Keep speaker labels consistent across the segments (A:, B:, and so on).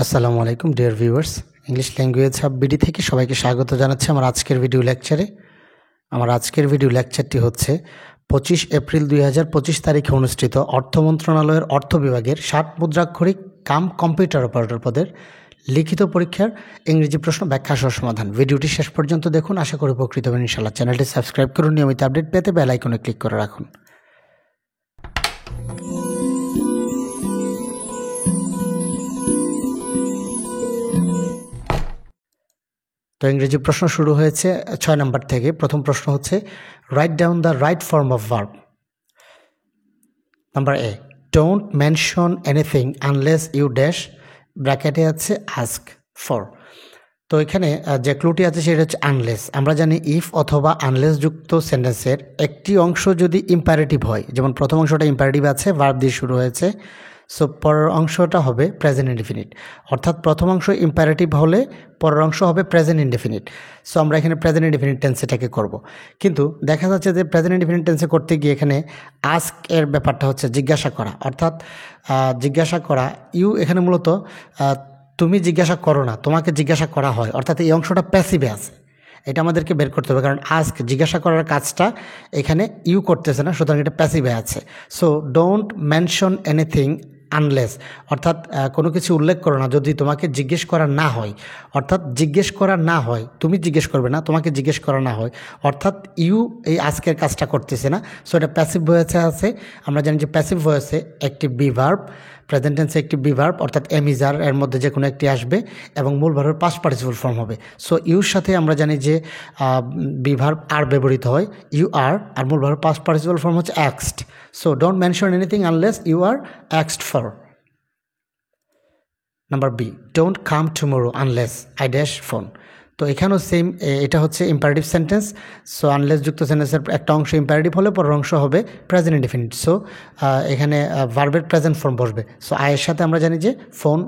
A: আসসালামু আলাইকুম dear viewers, English language hub BD থেকে সবাইকে স্বাগত জানাচ্ছি আমার আজকের ভিডিও লেকচারে। আমার আজকের ভিডিও লেকচারটি হচ্ছে 25 এপ্রিল 2025 তারিখে অনুষ্ঠিত অর্থ মন্ত্রণালয়ের অর্থ বিভাগের 60 মুদ্রাক্ষরিক কাম কম্পিউটার অপারেটর পদের লিখিত পরীক্ষার ইংরেজি প্রশ্ন ব্যাখ্যা সহ সমাধান। ভিডিওটি শেষ পর্যন্ত দেখুন, আশা করি উপকৃত হবেন ইনশাআল্লাহ। চ্যানেলটি সাবস্ক্রাইব করুন, নিয়মিত আপডেট পেতে বেল আইকনে ক্লিক করে রাখুন। তো ইংরেজি প্রশ্ন শুরু হয়েছে 6 নম্বর থেকে। প্রথম প্রশ্ন হচ্ছে write down the right form of verb. Number A, don't mention anything unless you dash, ব্র্যাকেটে আছে আস্ক ফর। তো এখানে যে ক্লুটি আছে সেটা হচ্ছে আনলেস। আমরা জানি ইফ অথবা আনলেস যুক্ত সেন্টেন্সের একটি অংশ যদি ইম্পারেটিভ হয়, যেমন প্রথম অংশটা ইম্পারেটিভ আছে, ভার্ব দিয়ে শুরু হয়েছে, সো পরের অংশটা হবে প্রেজেন্ট ইনডেফিনিট। অর্থাৎ প্রথম অংশ ইম্পারেটিভ হলে পরের অংশ হবে প্রেজেন্ট ইনডেফিনিট। সো আমরা এখানে প্রেজেন্ট ইনডেফিনিট টেন্স এটাকে করব। কিন্তু দেখা যাচ্ছে যে প্রেজেন্ট ইনডেফিনিট টেন্সে করতে গিয়ে এখানে আস্ক এর ব্যাপারটা হচ্ছে জিজ্ঞাসা করা, অর্থাৎ জিজ্ঞাসা করা। ইউ এখানে মূলত তুমি জিজ্ঞাসা করো না, তোমাকে জিজ্ঞাসা করা হয়, অর্থাৎ এই অংশটা প্যাসিভে আছে। এটা আমাদেরকে বের করতে হবে, কারণ আস্ক জিজ্ঞাসা করার কাজটা এখানে ইউ করতেছে না, সুতরাং এটা প্যাসিভে আছে। So don't mention anything unless, অর্থাৎ কোনো কিছু উল্লেখ করো না যদি তোমাকে জিজ্ঞেস করা না হয়। অর্থাৎ জিজ্ঞেস করা না হয়, তুমি জিজ্ঞেস করবে না, তোমাকে জিজ্ঞেস করা না হয়, অর্থাৎ ইউ এই আজকের কাজটা করতেছে না। সো এটা প্যাসিভ ভয়েসে আছে। আমরা জানি যে প্যাসিভ ভয়েসে একটি বি ভার্ব, প্রেজেন্ট টেন্সে একটি বি ভার্ব অর্থাৎ এম ইজ আর এর মধ্যে যে কোনো একটি আসবে এবং মূল ভার্বের পাস্ট পার্টিসিপল ফর্ম হবে। সো ইউর সাথে আমরা জানি যে বি ভার্ব আর ব্যবহৃত হয়, ইউ আর, আর মূল ভার্বের পাস্ট পার্টিসিপল ফর্ম হচ্ছে অ্যাক্সড। So don't mention anything unless you are অ্যাক্সড for. Number B, don't come tomorrow unless I dash phone. তো এখানেও সেম, এটা হচ্ছে ইম্পারেটিভ সেন্টেন্স। সো আনলেস যুক্ত সেন্টেন্সের একটা অংশ ইম্পারেটিভ হলে পরের অংশ হবে প্রেজেন্ট ইনডেফিনিট। সো এখানে ভার্বের প্রেজেন্ট ফর্ম বসবে। সো আয়ের সাথে আমরা জানি যে ফোন,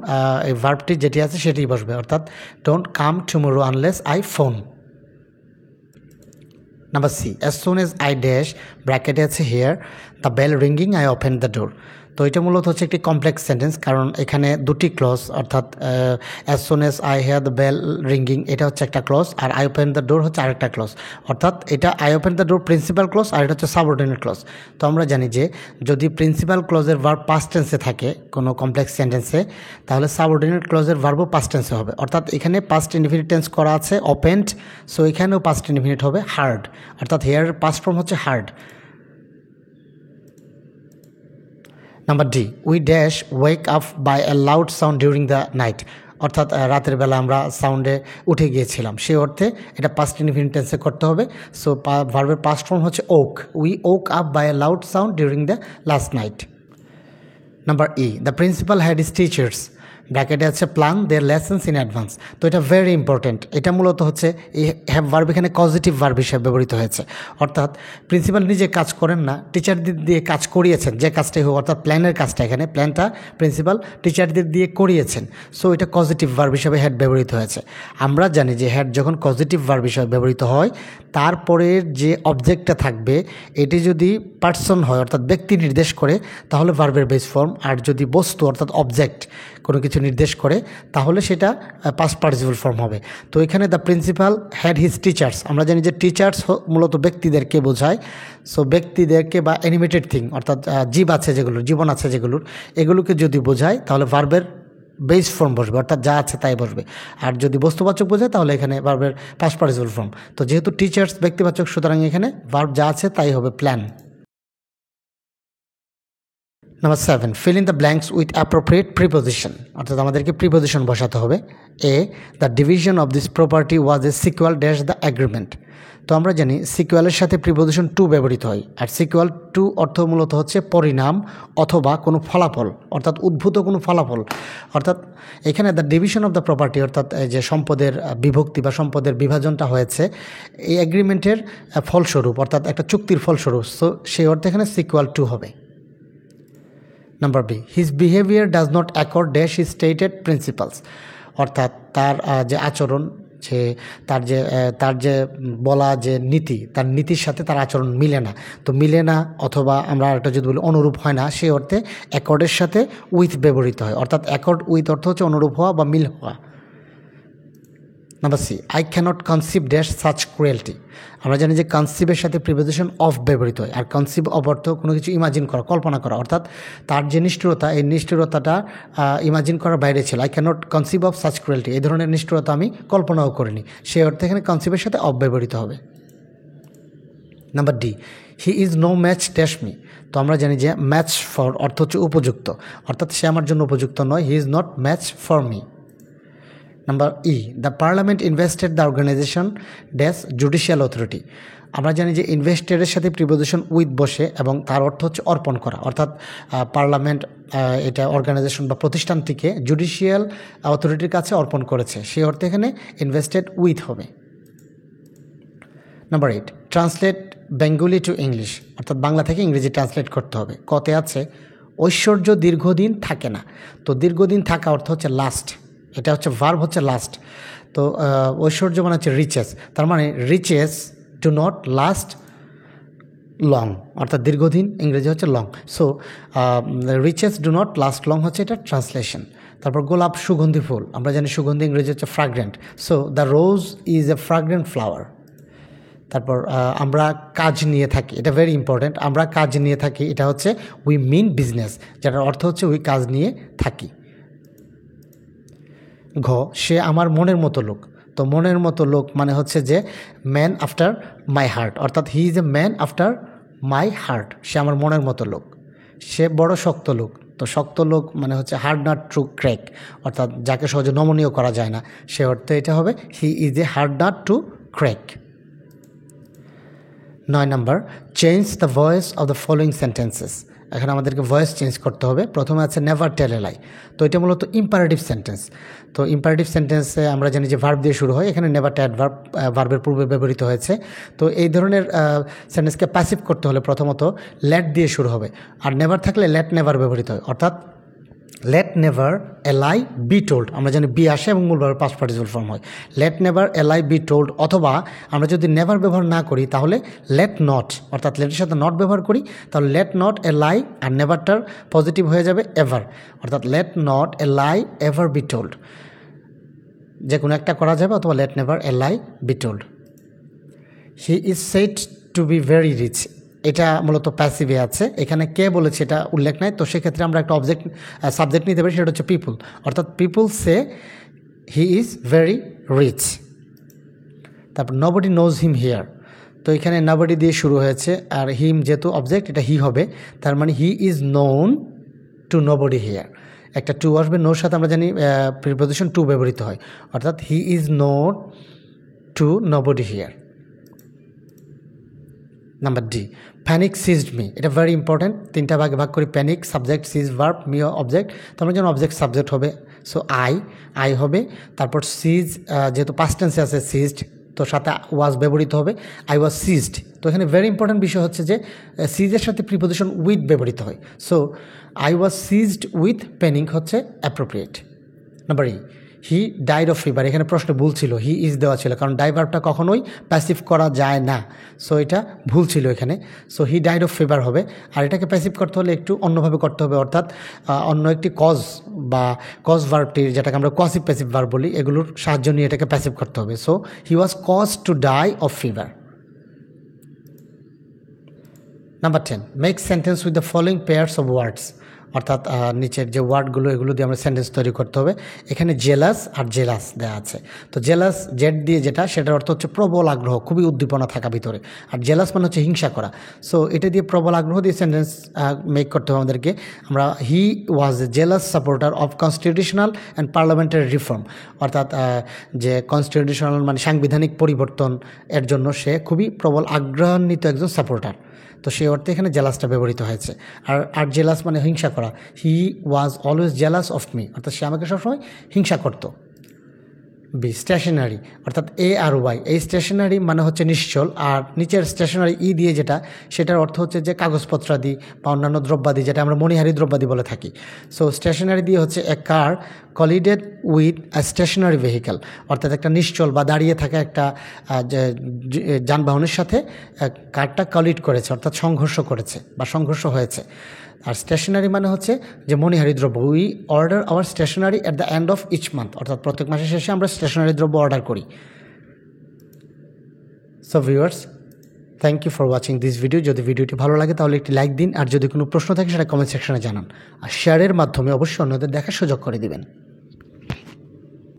A: এই ভার্বটি যেটি আছে সেটি বসবে, অর্থাৎ don't come tomorrow unless I phone. Number C, as soon as I dash, ব্র্যাকেটে আছে hear the bell ringing I open the door. তো এটা মূলত হচ্ছে একটি কমপ্লেক্স সেন্টেন্স, কারণ এখানে দুটি ক্লজ, অর্থাৎ as soon as I hear the bell ringing এটা হচ্ছে একটা ক্লজ, আর আই ওপেন দ্য ডোর হচ্ছে আরেকটা ক্লজ। অর্থাৎ এটা I open the door principal clause, আর এটা হচ্ছে সাবঅর্ডিনেট ক্লজ। তো আমরা জানি যে যদি প্রিন্সিপাল ক্লজের ভার্ব পাস্ট টেন্সে থাকে কোনো কমপ্লেক্স সেন্টেন্সে, তাহলে সাবঅর্ডিনেট ক্লজের ভার্বও পাস্ট টেন্সে হবে। অর্থাৎ এখানে পাস্ট ইনডিফিনিট টেন্স করা আছে ওপেন্ড, সো এখানেও পাস্ট ইনডিফিনিট হবে হার্ড, অর্থাৎ হেয়ার পাস্ট ফর্ম হচ্ছে heard. Number D, we dash wake up by a loud sound during the night, অর্থাৎ রাতের বেলা আমরা সাউন্ডে উঠে গিয়েছিলাম, সেই অর্থে এটা পাস্ট ইনডিফিনিট টেন্সে করতে হবে। সো ভার্বের পাস্ট ফর্ম হচ্ছে woke, we woke up by a loud sound during the last night. Number E, the principal had his teachers, ব্র্যাকেটে আছে plan their lessons in advance. তো এটা ভেরি ইম্পর্টেন্ট। এটা মূলত হচ্ছে এই হ্যাভ ভার্ব এখানে পজিটিভ ভার্ব হিসেবে ব্যবহৃত হয়েছে, অর্থাৎ প্রিন্সিপাল নিজে কাজ করেন না, টিচারদের দিয়ে কাজ করিয়েছেন, যে কাজটাই হোক, অর্থাৎ প্ল্যানের কাজটা, এখানে প্ল্যানটা প্রিন্সিপাল টিচারদের দিয়ে করিয়েছেন। সো এটা পজিটিভ ভার্ব হিসেবে হ্যাড ব্যবহৃত হয়েছে। আমরা জানি যে হ্যাড যখন পজিটিভ ভার্ব হিসেবে ব্যবহৃত হয়, তারপরের যে অবজেক্টটা থাকবে এটি যদি পার্সন হয়, অর্থাৎ ব্যক্তি নির্দেশ করে, তাহলে ভার্বের বেস ফর্ম, আর যদি বস্তু অর্থাৎ অবজেক্ট কোনো কিছু নির্দেশ করে, তাহলে সেটা পাস্ট পার্টিসিপল ফর্ম হবে। তো এখানে the principal had his teachers, আমরা জানি যে টিচার্স মূলত ব্যক্তিদেরকে বোঝায়। সো ব্যক্তিদেরকে বা অ্যানিমেটেড থিং, অর্থাৎ জীব আছে যেগুলোর, জীবন আছে যেগুলোর, এগুলোকে যদি বোঝায় তাহলে ভার্বের বেস ফর্ম বসবে, অর্থাৎ যা আছে তাই বসবে। আর যদি বস্তুবাচক বোঝায় তাহলে এখানে ভার্বের পাস্ট পার্টিসিপল ফর্ম। তো যেহেতু টিচার্স ব্যক্তিবাচক, সুতরাং এখানে ভার্ব যা আছে তাই হবে plan. Number 7, fill in the blanks with appropriate preposition, অর্থাৎ আমাদেরকে প্রিপোজিশন বসাতে হবে। A, the division of this property was a sequel dash the agreement. তো আমরা জানি সিকুয়ালের সাথে প্রিপোজিশন টু ব্যবহৃত হয়, আর সিকুয়াল টু অর্থ মূলত হচ্ছে পরিণাম অথবা কোনো ফলাফল, অর্থাৎ উদ্ভূত কোনো ফলাফল। অর্থাৎ এখানে the division of the property, অর্থাৎ যে সম্পদের বিভক্তি বা সম্পদের বিভাজনটা হয়েছে এই এগ্রিমেন্টের ফলস্বরূপ, অর্থাৎ একটা চুক্তির ফলস্বরূপ। সো সেই অর্থে এখানে সিকুয়াল টু হবে। Number B, his behaviour does not accord dash his stated principles, অর্থাৎ তার যে আচরণ যে তার যে বলা যে নীতি, তার নীতির সাথে তার আচরণ মিলে না। তো মিলে না অথবা আমরা আরেকটা যদি বলি অনুরূপ হয় না, সেই অর্থে অ্যাকর্ডের সাথে উইথ ব্যবহৃত হয়, অর্থাৎ অ্যাকর্ড উইথ অর্থ হচ্ছে অনুরূপ হওয়া বা মিল হওয়া। Number C, I cannot conceive dash such cruelty. আমরা জানি যে কনসিভের সাথে প্রিপোজিশন অফ ব্যবহৃত হয়, আর কনসিভ অফ অর্থ কোনো কিছু ইমাজিন করা, কল্পনা করা, অর্থাৎ তার যে নিষ্ঠুরতা, এই নিষ্ঠুরতাটা ইমাজিন করার বাইরে ছিল। I cannot conceive of such cruelty, এই ধরনের নিষ্ঠুরতা আমি কল্পনাও করিনি, সেই অর্থে এখানে কনসিভের সাথে অফ ব্যবহৃত হবে। Number D, he is no match dash me. তো আমরা জানি যে ম্যাচ ফর অর্থ হচ্ছে উপযুক্ত, অর্থাৎ সে আমার জন্য উপযুক্ত নয়, he is not match for me. Number E, the parliament invested the organisation dash judicial authority. আমরা জানি যে ইনভেস্টেডের সাথে প্রিপোজিশন উইথ বসে এবং তার অর্থ হচ্ছে অর্পণ করা, অর্থাৎ পার্লামেন্ট এটা অর্গানাইজেশন বা প্রতিষ্ঠানটিকে জুডিশিয়াল অথরিটির কাছে অর্পণ করেছে, সেই অর্থে এখানে ইনভেস্টেড উইথ হবে। Number 8, translate Bengali to English, অর্থাৎ বাংলা থেকে ইংরেজি ট্রান্সলেট করতে হবে। কতে আছে ঐশ্বর্য দীর্ঘদিন থাকে না। তো দীর্ঘদিন থাকা অর্থ হচ্ছে লাস্ট, এটা হচ্ছে ভার্ব হচ্ছে লাস্ট। তো ঐশ্বর্য মানে হচ্ছে রিচেস, তার মানে riches do not last long, অর্থাৎ দীর্ঘদিন ইংরেজি হচ্ছে long. So riches do not last long হচ্ছে এটা ট্রান্সলেশন। তারপর গোলাপ সুগন্ধি ফুল, আমরা জানি সুগন্ধি ইংরেজি হচ্ছে ফ্রাগ্রেন্ট, so the rose is a ফ্রাগ্রেন্ট flower. তারপর আমরা কাজ নিয়ে থাকি, এটা ভেরি ইম্পর্ট্যান্ট, আমরা কাজ নিয়ে থাকি, এটা হচ্ছে উই মিন বিজনেস, যেটার অর্থ হচ্ছে উই কাজ নিয়ে থাকি। ঘ, সে আমার মনের মতো লোক। তো মনের মতো লোক মানে হচ্ছে যে ম্যান আফটার মাই হার্ট, অর্থাৎ he is a man after my heart, সে আমার মনের মতো লোক। সে বড় শক্ত লোক, তো শক্ত লোক মানে হচ্ছে হার্ড নাট টু ক্র্যাক, অর্থাৎ যাকে সহজে নমনীয় করা যায় না, সে অর্থে এটা হবে হি is A hard nut two crack. 9 number, change the voice of the following sentences. এখানে আমাদেরকে ভয়েস চেঞ্জ করতে হবে। প্রথমে আছে নেভার টেল এ লাই, তো এটা মূলত ইম্পারেটিভ সেন্টেন্স। তো ইম্পারেটিভ সেন্টেন্সে আমরা জানি যে ভার্ব দিয়ে শুরু হয়, এখানে নেভার ট্যাড ভার্বের পূর্বে ব্যবহৃত হয়েছে। তো এই ধরনের সেন্টেন্সকে প্যাসিভ করতে হলে প্রথমত লেট দিয়ে শুরু হবে, আর নেভার থাকলে লেট নেভার ব্যবহৃত হয়, অর্থাৎ late never a lie be told, আমরা জানি বি আসে এবং মূল ভার্বের পাস্ট পার্টিসিপল ফর্ম হয়। Late never a lie be told, অথবা আমরা যদি নেভার ব্যবহার না করি তাহলে লেট নট, অর্থাৎ লেটের সাথে নট ব্যবহার করি, তাহলে লেট নট এ লাই, আর নেভারটার পজিটিভ হয়ে যাবে এভার, অর্থাৎ let not a lie ever be told, যে কোনো একটা করা যাবে, অথবা let never a lie be told. He is said to be very rich, এটা মূলত প্যাসিভে আছে, এখানে কে বলেছে এটা উল্লেখ নাই, তো সেক্ষেত্রে আমরা একটা সাবজেক্ট নিতে পারি, সেটা হচ্ছে পিপুল, অর্থাৎ পিপুল সে হি ইজ ভেরি রিচ। তারপর নবডি নোজ হিম হিয়ার, তো এখানে নবডি দিয়ে শুরু হয়েছে, আর হিম যেহেতু অবজেক্ট এটা হি হবে, তার মানে he is known to nobody here. একটা টু আসবে, নোর সাথে আমরা জানি প্রিপোজিশন টু ব্যবহৃত হয়, অর্থাৎ he is known to nobody here. Number D, panic ceased me, এটা ভেরি ইম্পর্ট্যান্ট, তিনটা ভাগে ভাগ করি, প্যানিক সাবজেক্ট, সিজ ভার্ব, মি অবজেক্ট। তো আমরা যেন অবজেক্ট সাবজেক্ট হবে, সো আই হবে। তারপর সিজ যেহেতু পাস্ট টেন্সে আছে সিজড, তো সাথে ওয়াজ ব্যবহৃত হবে, আই ওয়াজ সিজড। তো এখানে ভেরি ইম্পর্ট্যান্ট বিষয় হচ্ছে যে সিজের সাথে প্রিপোজিশন উইথ ব্যবহৃত হয়, so I was seized with panic হচ্ছে appropriate. Number E, he died of fever, এখানে প্রশ্ন ভুল ছিল, হি ইজ দেওয়া ছিল, কারণ ডাই ভার্বটা কখনোই প্যাসিভ করা যায় না, সো এটা ভুল ছিল এখানে, so he died of fever হবে। আর এটাকে প্যাসিভ করতে হলে একটু অন্যভাবে করতে হবে, অর্থাৎ অন্য একটি কজ বা কজ ভার্বটির, যেটাকে আমরা কসিভ প্যাসিভ ভার্ব বলি, এগুলোর সাহায্য নিয়ে এটাকে প্যাসিভ করতে হবে, so he was caused to die of fever. Number 10, make sentence with the following pairs of words, অর্থাৎ নিচের যে ওয়ার্ডগুলো এগুলো দিয়ে আমরা সেন্টেন্স তৈরি করতে হবে। এখানে জেলাস আর জেলাস দেওয়া আছে, তো জেলাস জেড দিয়ে যেটা, সেটার অর্থ হচ্ছে প্রবল আগ্রহ, খুবই উদ্দীপনা থাকা ভিতরে, আর জেলাস মানে হচ্ছে হিংসা করা, সো এটা দিয়ে প্রবল আগ্রহ দিয়ে সেন্টেন্স মেক করতে হবে আমাদেরকে। আমরা he was a jealous supporter of constitutional and parliamentary reform, অর্থাৎ যে কনস্টিটিউশনাল মানে সাংবিধানিক পরিবর্তন এর জন্য সে খুবই প্রবল আগ্রহান্বিত একজন সাপোর্টার, তো সেই অর্থে এখানে জেলাসটা ব্যবহৃত হয়েছে। আর জেলাস মানে হিংসা করা, he was always jealous of me, অর্থাৎ সে আমাকে সবসময় হিংসা করত। বি স্টেশনারি, অর্থাৎ এ আর ওয়াই। এই স্টেশনারি মানে হচ্ছে নিশ্চল, আর নিচের স্টেশনারি ই দিয়ে যেটা, সেটার অর্থ হচ্ছে যে কাগজপত্রাদি বা অন্যান্য দ্রব্যাদি, যেটা আমরা মণিহারি দ্রব্যাদি বলে থাকি। সো স্টেশনারি দিয়ে হচ্ছে a car collided with a stationary vehicle, অর্থাৎ একটা নিশ্চল বা দাঁড়িয়ে থাকা একটা যানবাহনের সাথে কারটা কলিড করেছে, অর্থাৎ সংঘর্ষ করেছে বা সংঘর্ষ হয়েছে। আর স্টেশনারি মানে হচ্ছে যে মণিহারি দ্রব্য। We order our stationery at the end of each month, অর্থাৎ প্রত্যেক মাসের শেষে আমরা স্টেশনারি দ্রব্য অর্ডার করি। So viewers, thank you for watching this video. যদি ভিডিওটি ভালো লাগে তাহলে একটি লাইক দিন, আর যদি কোনো প্রশ্ন থাকে সেটা কমেন্ট সেকশনে জানান, আর শেয়ারের মাধ্যমে অবশ্যই অন্যদের দেখার সুযোগ করে দিবেন।